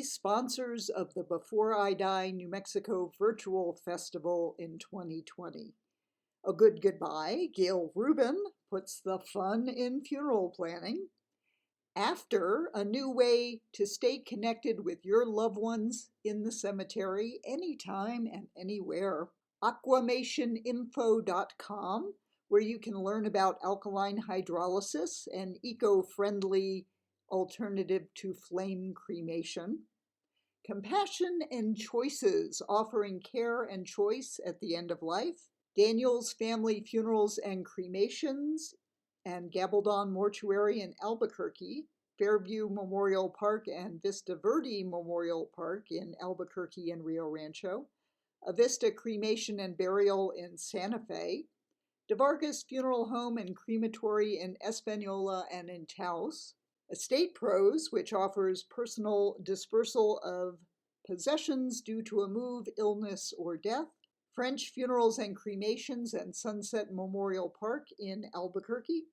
Sponsors of the Before I Die New Mexico Virtual Festival in 2020. A Good Goodbye, Gail Rubin puts the fun in funeral planning. After, a new way to stay connected with your loved ones in the cemetery anytime and anywhere. Aquamationinfo.com, where you can learn about alkaline hydrolysis, an eco-friendly alternative to flame cremation. Compassion and Choices, offering care and choice at the end of life. Daniel's Family Funerals and Cremations and Gabaldon Mortuary in Albuquerque. Fairview Memorial Park and Vista Verde Memorial Park in Albuquerque and Rio Rancho. Avista Cremation and Burial in Santa Fe. DeVargas Funeral Home and Crematory in Espanola and in Taos. Estate Pros, which offers personal dispersal of possessions due to a move, illness, or death. French Funerals and Cremations and Sunset Memorial Park in Albuquerque.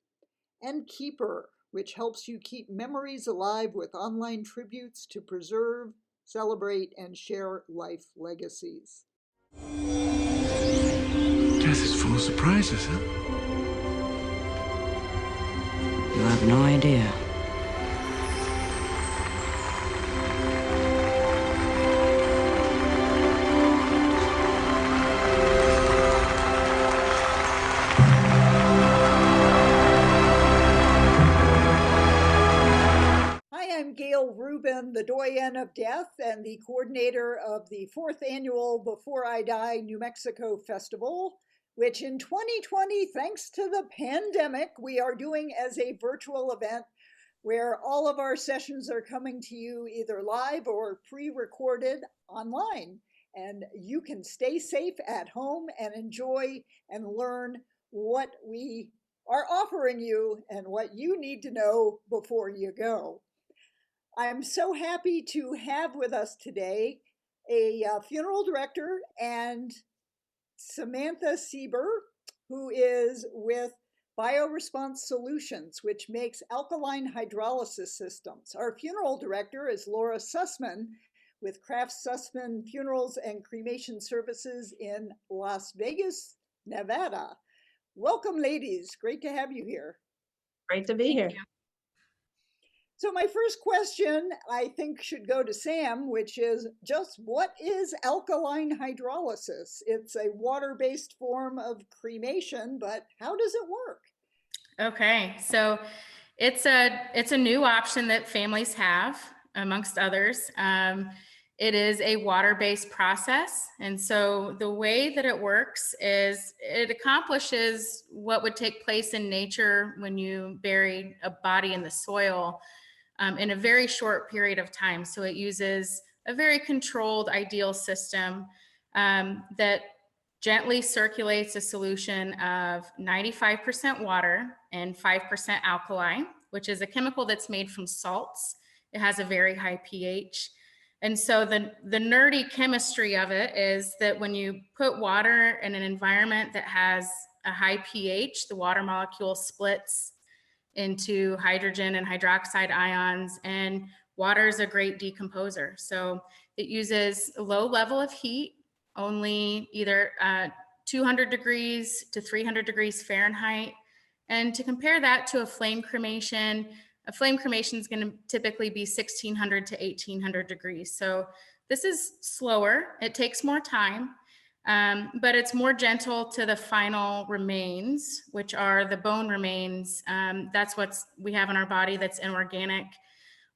And Keeper, which helps you keep memories alive with online tributes to preserve, celebrate, and share life legacies. Death is full of surprises, huh? You have no idea. I'm Gail Rubin, the Doyenne of Death and the coordinator of the 4th annual Before I Die New Mexico Festival, which in 2020, thanks to the pandemic, we are doing as a virtual event where all of our sessions are coming to you either live or pre-recorded online. And you can stay safe at home and enjoy and learn what we are offering you and what you need to know before you go. I'm so happy to have with us today a funeral director and Samantha Sieber, who is with BioResponse Solutions, which makes alkaline hydrolysis systems. Our funeral director is Laura Sussman with Kraft-Sussman Funerals and Cremation Services in Las Vegas, Nevada. Welcome, ladies. Great to have you here. Great to be here. So my first question, I think, should go to Sam, which is just what is alkaline hydrolysis? It's a water-based form of cremation, but how does it work? Okay, so it's a new option that families have, amongst others. It is a water-based process. And so the way that it works is it accomplishes what would take place in nature when you bury a body in the soil in a very short period of time. So it uses a very controlled, ideal system that gently circulates a solution of 95% water and 5% alkali, which is a chemical that's made from salts. It has a very high pH. And so the nerdy chemistry of it is that when you put water in an environment that has a high pH, the water molecule splits into hydrogen and hydroxide ions, and water is a great decomposer. So it uses a low level of heat, only either 200 degrees to 300 degrees Fahrenheit. And to compare that to a flame cremation is going to typically be 1600 to 1800 degrees. So this is slower, it takes more time, but it's more gentle to the final remains, which are the bone remains. That's what we have in our body that's inorganic.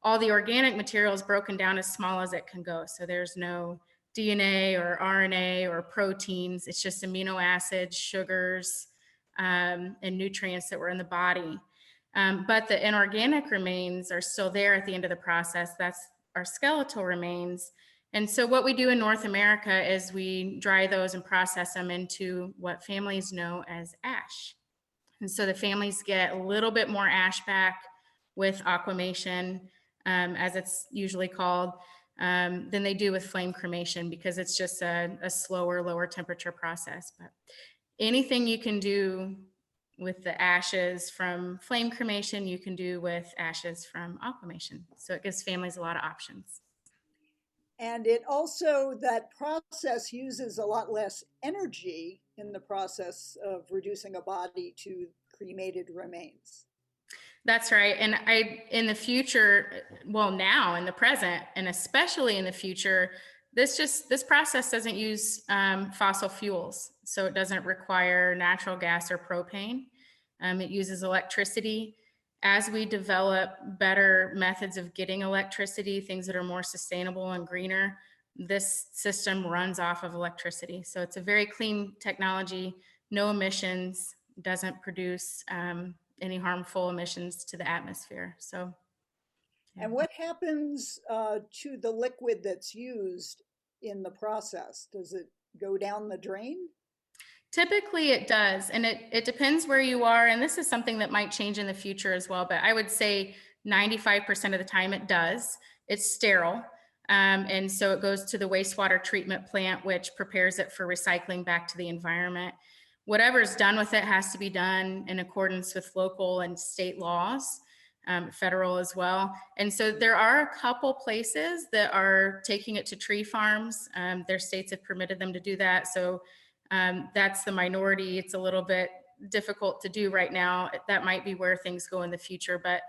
All the organic material is broken down as small as it can go. So there's no DNA or RNA or proteins. It's just amino acids, sugars, and nutrients that were in the body. But the inorganic remains are still there at the end of the process. That's our skeletal remains. And so what we do in North America is we dry those and process them into what families know as ash. And so the families get a little bit more ash back with aquamation, as it's usually called, than they do with flame cremation, because it's just a slower, lower temperature process. But anything you can do with the ashes from flame cremation, you can do with ashes from aquamation. So it gives families a lot of options. And it also, that process uses a lot less energy in the process of reducing a body to cremated remains. That's right. And in the future, well, now in the present, and especially in the future, this process doesn't use fossil fuels. So it doesn't require natural gas or propane. It uses electricity. As we develop better methods of getting electricity, things that are more sustainable and greener, this system runs off of electricity. So it's a very clean technology, no emissions, doesn't produce any harmful emissions to the atmosphere. So, yeah. And what happens to the liquid that's used in the process? Does it go down the drain? Typically it does, and it depends where you are, and this is something that might change in the future as well, but I would say 95% of the time it does. It's sterile, and so it goes to the wastewater treatment plant, which prepares it for recycling back to the environment. Whatever's done with it has to be done in accordance with local and state laws, federal as well. And so there are a couple places that are taking it to tree farms. Their states have permitted them to do that, so that's the minority. It's a little bit difficult to do right now. That might be where things go in the future, but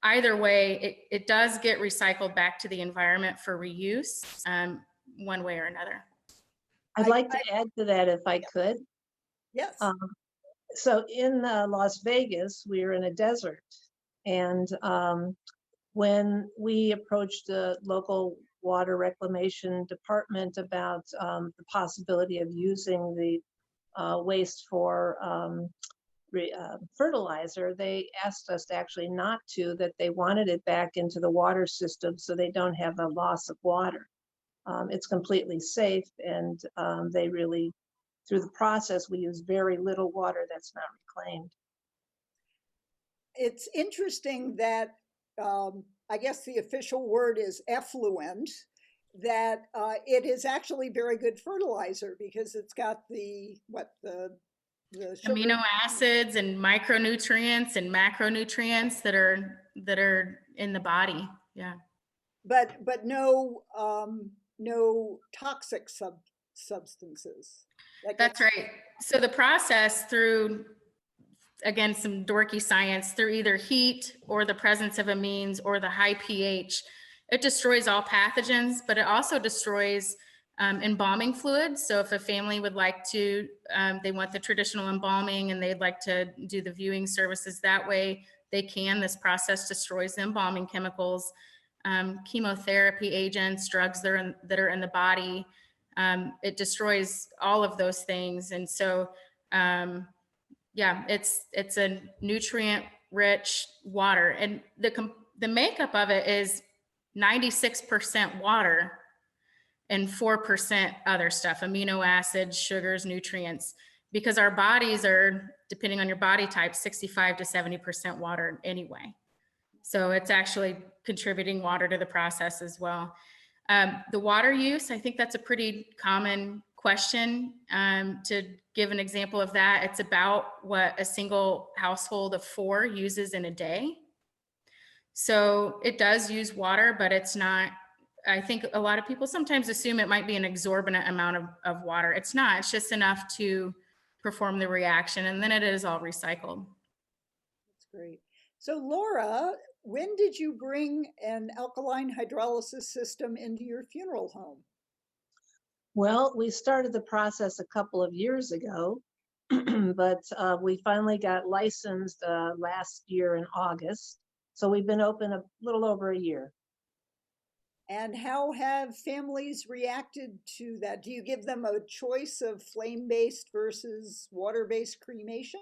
either way, it does get recycled back to the environment for reuse, one way or another. I'd like to add to that if I could. Yes. So in Las Vegas, we were in a desert, and when we approached the local water reclamation department about the possibility of using the waste for fertilizer, they asked us actually not to, that they wanted it back into the water system so they don't have a loss of water. It's completely safe, and they really, through the process, we use very little water that's not reclaimed. It's interesting that I guess the official word is effluent, that it is actually very good fertilizer because it's got the sugar. Amino acids and micronutrients and macronutrients that are in the body. Yeah. But no toxic substances. That's right. So the process, through, again, some dorky science, through either heat or the presence of amines or the high pH, it destroys all pathogens, but it also destroys embalming fluids. So if a family would like to, they want the traditional embalming and they'd like to do the viewing services that way, they can. This process destroys the embalming chemicals, chemotherapy agents, drugs that are in the body. It destroys all of those things. And so, yeah, it's a nutrient-rich water, and the makeup of it is 96% water and 4% other stuff, amino acids, sugars, nutrients, because our bodies are, depending on your body type, 65 to 70% water anyway. So it's actually contributing water to the process as well. The water use, I think that's a pretty common question. To give an example of that, it's about what a single household of 4 uses in a day. So it does use water, but it's not, I think a lot of people sometimes assume it might be an exorbitant amount of water. It's not, it's just enough to perform the reaction, and then it is all recycled. That's great. So Laura, when did you bring an alkaline hydrolysis system into your funeral home? Well, we started the process a couple of years ago, but we finally got licensed last year in August. So we've been open a little over a year. And how have families reacted to that? Do you give them a choice of flame-based versus water-based cremation?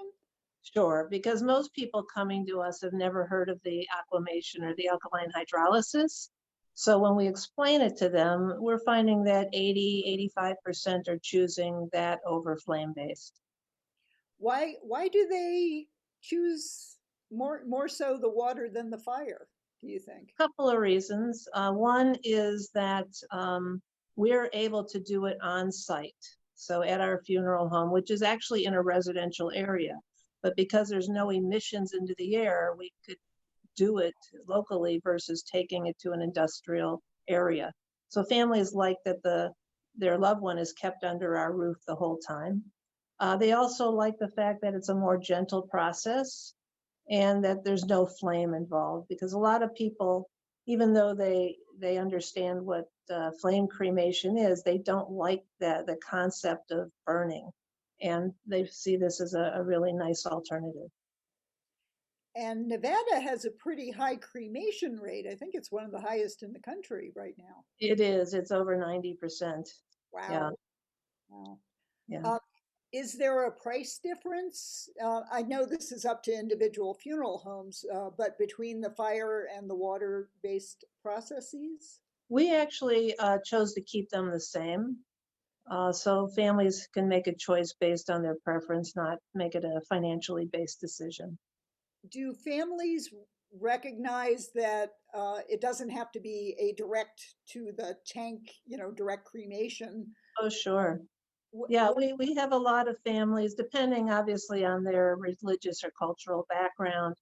Sure, because most people coming to us have never heard of the aquamation or the alkaline hydrolysis. So when we explain it to them, we're finding that 85% are choosing that over flame-based. Why do they choose more so the water than the fire, do you think? A couple of reasons. One is that we're able to do it on site. So at our funeral home, which is actually in a residential area, but because there's no emissions into the air, we could do it locally versus taking it to an industrial area. So families like that their loved one is kept under our roof the whole time. They also like the fact that it's a more gentle process and that there's no flame involved, because a lot of people, even though they understand what flame cremation is, they don't like the concept of burning, and they see this as a really nice alternative. And Nevada has a pretty high cremation rate. I think it's one of the highest in the country right now. It is. It's over 90%. Yeah. Wow. Wow. Yeah. Uh, is there a price difference? I know this is up to individual funeral homes, but between the fire and the water-based processes? We actually chose to keep them the same. So families can make a choice based on their preference, not make it a financially based decision. Do families recognize that it doesn't have to be a direct to the tank, direct cremation? Oh, sure. Wh- Yeah, what- we have a lot of families, depending obviously on their religious or cultural background.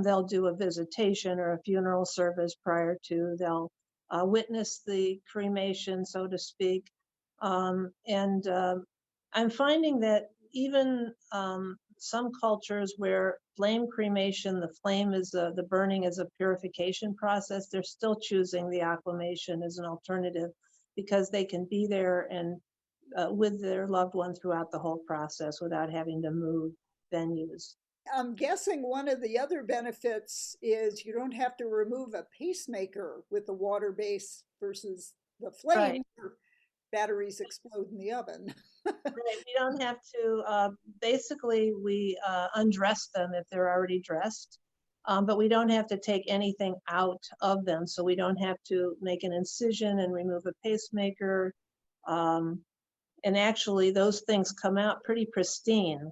They'll do a visitation or a funeral service prior to, they'll witness the cremation, so to speak. And I'm finding that even some cultures where flame cremation, the flame is the burning is a purification process, they're still choosing the aquamation as an alternative because they can be there and with their loved one throughout the whole process without having to move venues. I'm guessing one of the other benefits is you don't have to remove a pacemaker with the water base versus the flame. Right. Where batteries explode in the oven. Right. We don't have to, basically, we undress them if they're already dressed, but we don't have to take anything out of them. So we don't have to make an incision and remove a pacemaker. And actually, those things come out pretty pristine.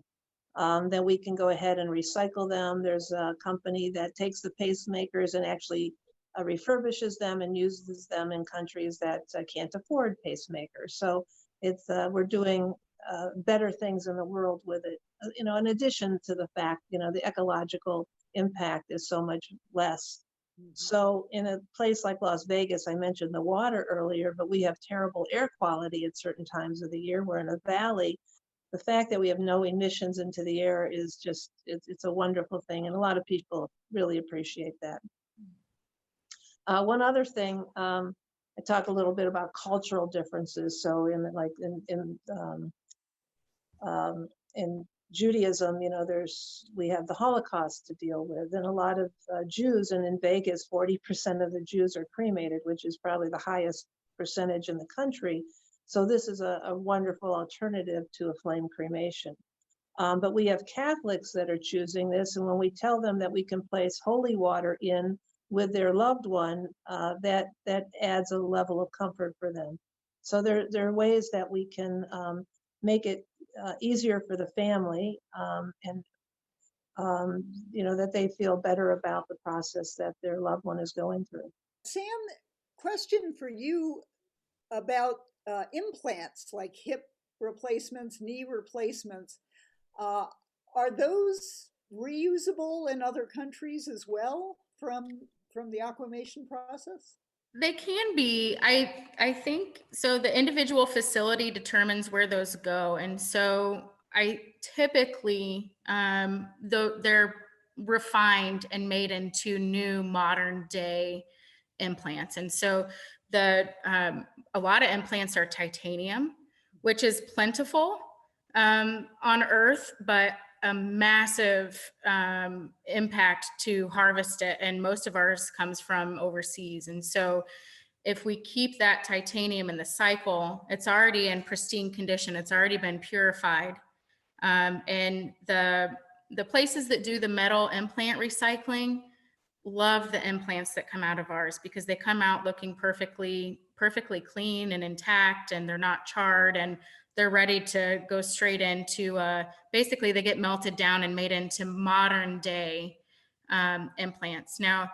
Then we can go ahead and recycle them. There's a company that takes the pacemakers and actually refurbishes them and uses them in countries that can't afford pacemakers. So it's we're doing better things in the world with it. In addition to the fact, the ecological impact is so much less. So in a place like Las Vegas, I mentioned the water earlier, but we have terrible air quality at certain times of the year. We're in a valley. The fact that we have no emissions into the air is just, it's a wonderful thing. And a lot of people really appreciate that. One other thing, I talk a little bit about cultural differences. So in Judaism, we have the Holocaust to deal with, and a lot of Jews, and in Vegas, 40% of the Jews are cremated, which is probably the highest percentage in the country. So this is a wonderful alternative to a flame cremation. But we have Catholics that are choosing this, and when we tell them that we can place holy water in with their loved one, that adds a level of comfort for them. So there are ways that we can make it easier for the family, and that they feel better about the process that their loved one is going through. Sam, question for you about implants like hip replacements, knee replacements. Are those reusable in other countries as well from the aquamation process? They can be. I think so. The individual facility determines where those go, and so I typically, though they're refined and made into new modern day implants, and so a lot of implants are titanium, which is plentiful on Earth, but a massive impact to harvest it. And most of ours comes from overseas. And so if we keep that titanium in the cycle, it's already in pristine condition. It's already been purified. And the places that do the metal implant recycling love the implants that come out of ours because they come out looking perfectly clean and intact, and they're not charred, and they're ready to go straight into basically they get melted down and made into modern day implants. Now,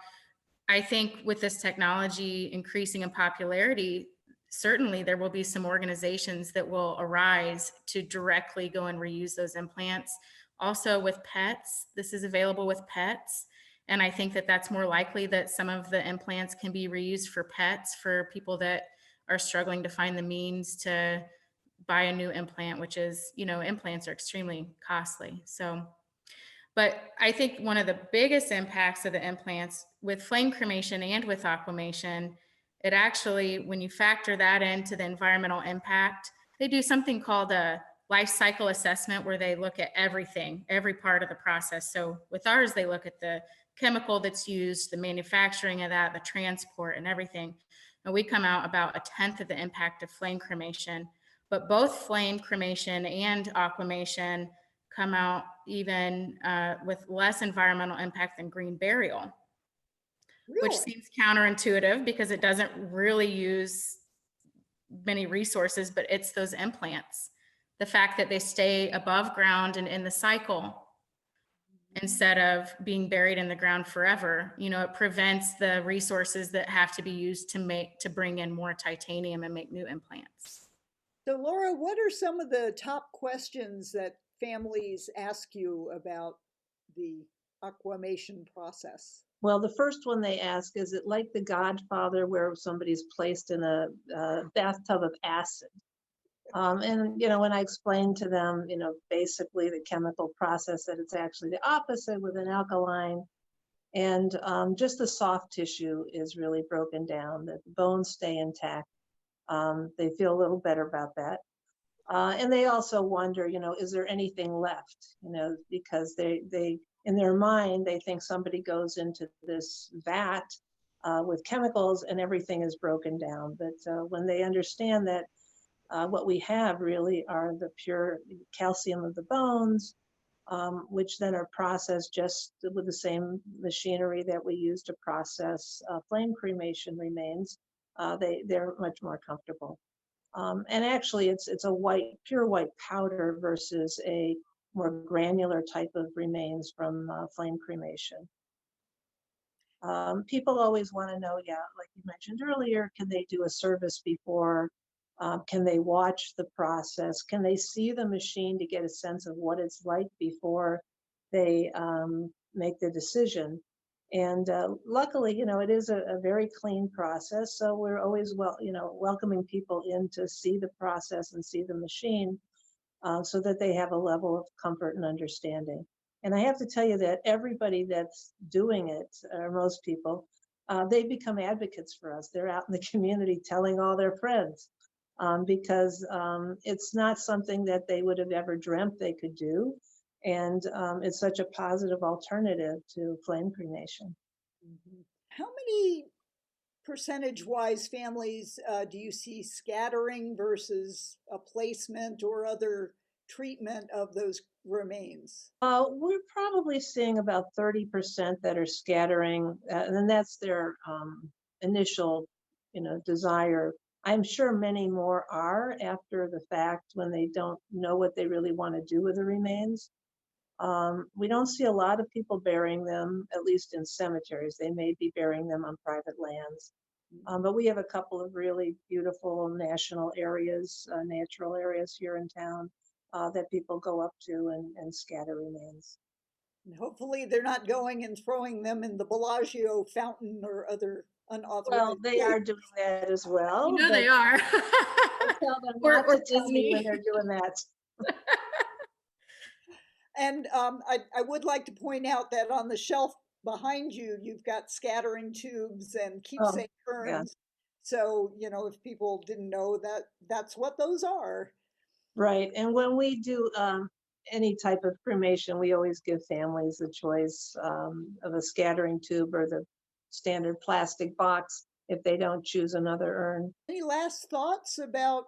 I think with this technology increasing in popularity, certainly there will be some organizations that will arise to directly go and reuse those implants. Also with pets, this is available with pets. And I think that that's more likely that some of the implants can be reused for pets, for people that are struggling to find the means to buy a new implant, which is, implants are extremely costly. So, but I think one of the biggest impacts of the implants with flame cremation and with aquamation, it actually, when you factor that into the environmental impact, they do something called a life cycle assessment where they look at everything, every part of the process. So with ours, they look at the chemical that's used, the manufacturing of that, the transport and everything. And we come out about 1/10 of the impact of flame cremation. But both flame cremation and aquamation come out even with less environmental impact than green burial, which Really? seems counterintuitive because it doesn't really use many resources, but it's those implants. The fact that they stay above ground and in the cycle instead of being buried in the ground forever, it prevents the resources that have to be used to bring in more titanium and make new implants. So, Laura, what are some of the top questions that families ask you about the aquamation process? Well, the first one they ask, is it like The Godfather where somebody's placed in a bathtub of acid? And, when I explain to them, basically the chemical process, that it's actually the opposite with an alkaline, and just the soft tissue is really broken down, that the bones stay intact. They feel a little better about that. And they also wonder, is there anything left? Because they in their mind, they think somebody goes into this vat with chemicals and everything is broken down. But when they understand that what we have really are the pure calcium of the bones, which then are processed just with the same machinery that we use to process flame cremation remains, they're much more comfortable. And actually, it's a pure white powder versus a more granular type of remains from flame cremation. People always want to know, like you mentioned earlier, can they do a service before? Can they watch the process? Can they see the machine to get a sense of what it's like before they make the decision? And luckily, it is a very clean process. So we're always welcoming people in to see the process and see the machine, so that they have a level of comfort and understanding. And I have to tell you that everybody that's doing it, or most people, they become advocates for us. They're out in the community telling all their friends, because it's not something that they would have ever dreamt they could do. And it's such a positive alternative to flame cremation. How many percentage-wise families do you see scattering versus a placement or other treatment of those remains? We're probably seeing about 30% that are scattering, and then that's their initial, desire. I'm sure many more are after the fact when they don't know what they really want to do with the remains. We don't see a lot of people burying them, at least in cemeteries. They may be burying them on private lands. But we have a couple of really beautiful national areas, natural areas here in town, that people go up to and scatter remains. And hopefully they're not going and throwing them in the Bellagio fountain or other unauthorized. Well, they are doing that as well. They are. I tell them not to tell me when they're doing that. And I would like to point out that on the shelf behind you, you've got scattering tubes and keepsake urns. So, if people didn't know that, that's what those are. Right. And when we do any type of cremation, we always give families the choice of a scattering tube or the standard plastic box if they don't choose another urn. Any last thoughts about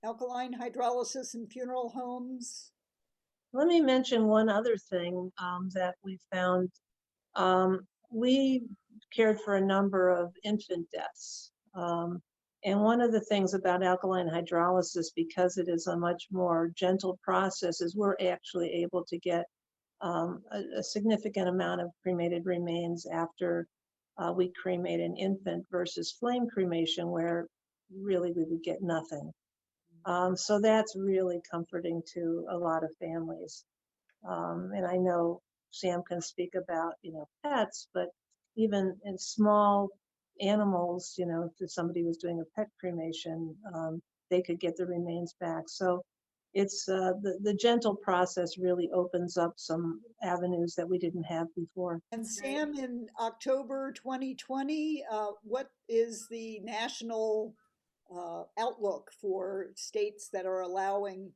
alkaline hydrolysis in funeral homes? Let me mention one other thing that we found. We cared for a number of infant deaths. And one of the things about alkaline hydrolysis, because it is a much more gentle process, is we're actually able to get a significant amount of cremated remains after we cremate an infant versus flame cremation, where really we would get nothing. So that's really comforting to a lot of families. And I know Sam can speak about, pets, but even in small animals, if somebody was doing a pet cremation, they could get the remains back. So it's the gentle process really opens up some avenues that we didn't have before. And Sam, in October 2020, what is the national outlook for states that are allowing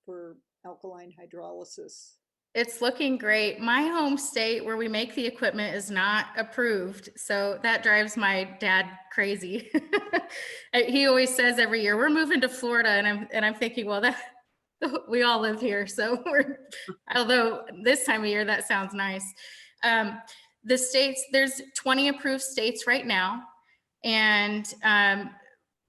for alkaline hydrolysis? It's looking great. My home state where we make the equipment is not approved. So that drives my dad crazy. He always says every year, we're moving to Florida. And I'm thinking, well, that we all live here. So although this time of year, that sounds nice. The states, there's 20 approved states right now. And,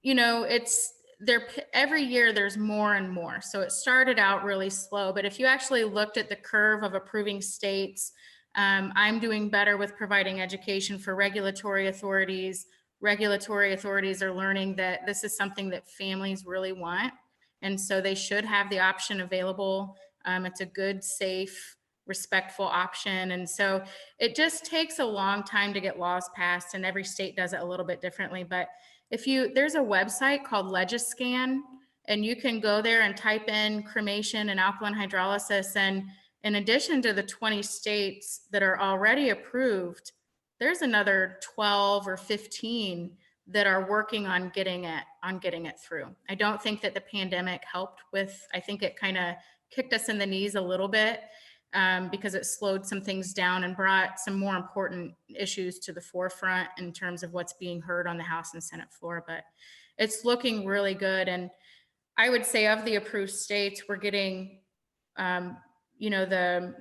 it's there every year there's more and more. So it started out really slow, but if you actually looked at the curve of approving states, I'm doing better with providing education for regulatory authorities. Regulatory authorities are learning that this is something that families really want. And so they should have the option available. It's a good, safe, respectful option. And so it just takes a long time to get laws passed, and every state does it a little bit differently. But there's a website called Legiscan, and you can go there and type in cremation and alkaline hydrolysis. And in addition to the 20 states that are already approved, there's another 12 or 15 that are working on getting it through. I don't think that the pandemic helped with, I think it kind of kicked us in the knees a little bit. Because it slowed some things down and brought some more important issues to the forefront in terms of what's being heard on the House and Senate floor. But it's looking really good. And I would say of the approved states, we're getting, the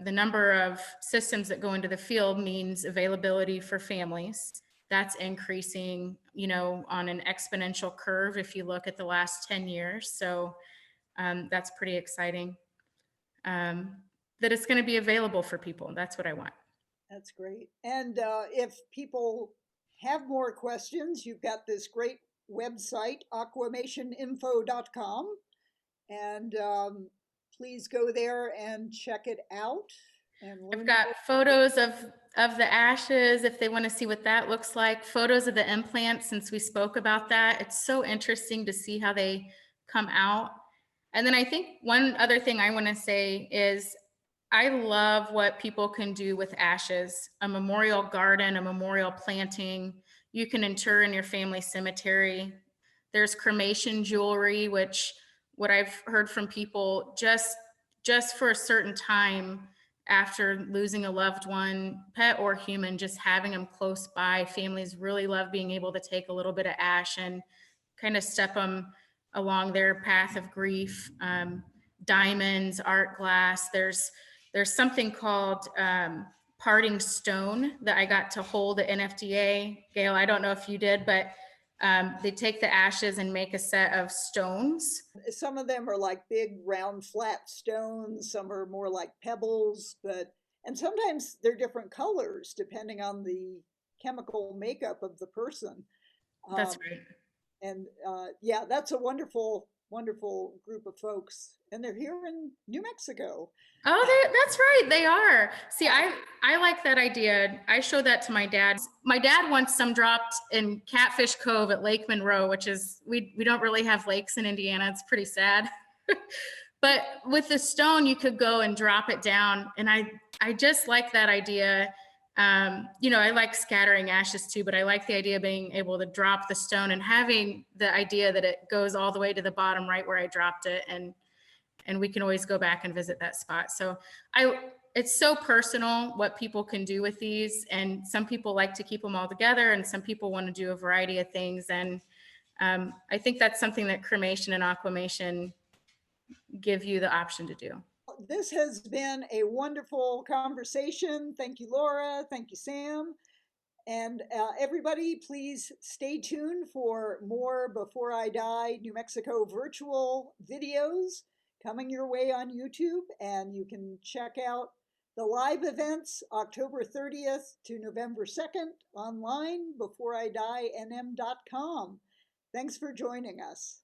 number of systems that go into the field means availability for families. That's increasing, on an exponential curve if you look at the last 10 years. So that's pretty exciting. That it's going to be available for people. That's what I want. That's great. And if people have more questions, you've got this great website, aquamationinfo.com. And please go there and check it out. And I've got photos of the ashes if they want to see what that looks like, photos of the implants since we spoke about that. It's so interesting to see how they come out. And then I think one other thing I want to say is I love what people can do with ashes, a memorial garden, a memorial planting. You can inter in your family cemetery. There's cremation jewelry, which what I've heard from people just for a certain time after losing a loved one, pet or human, just having them close by. Families really love being able to take a little bit of ash and kind of step them along their path of grief. Diamonds, art glass. There's something called parting stone that I got to hold at NFDA. Gail, I don't know if you did, but they take the ashes and make a set of stones. Some of them are like big, round, flat stones. Some are more like pebbles, and sometimes they're different colors depending on the chemical makeup of the person. That's right. And yeah, that's a wonderful group of folks, and they're here in New Mexico. Oh, that's right. They are. See, I like that idea. I showed that to my dad. My dad wants some dropped in Catfish Cove at Lake Monroe, which is, we don't really have lakes in Indiana. It's pretty sad. But with the stone, you could go and drop it down. And I just like that idea. I like scattering ashes too, but I like the idea of being able to drop the stone and having the idea that it goes all the way to the bottom right where I dropped it. And we can always go back and visit that spot. So it's so personal what people can do with these. And some people like to keep them all together, and some people want to do a variety of things. And I think that's something that cremation and aquamation give you the option to do. This has been a wonderful conversation. Thank you, Laura. Thank you, Sam. And everybody, please stay tuned for more Before I Die New Mexico virtual videos coming your way on YouTube. And you can check out the live events October 30th to November 2nd online, beforeidinm.com. Thanks for joining us.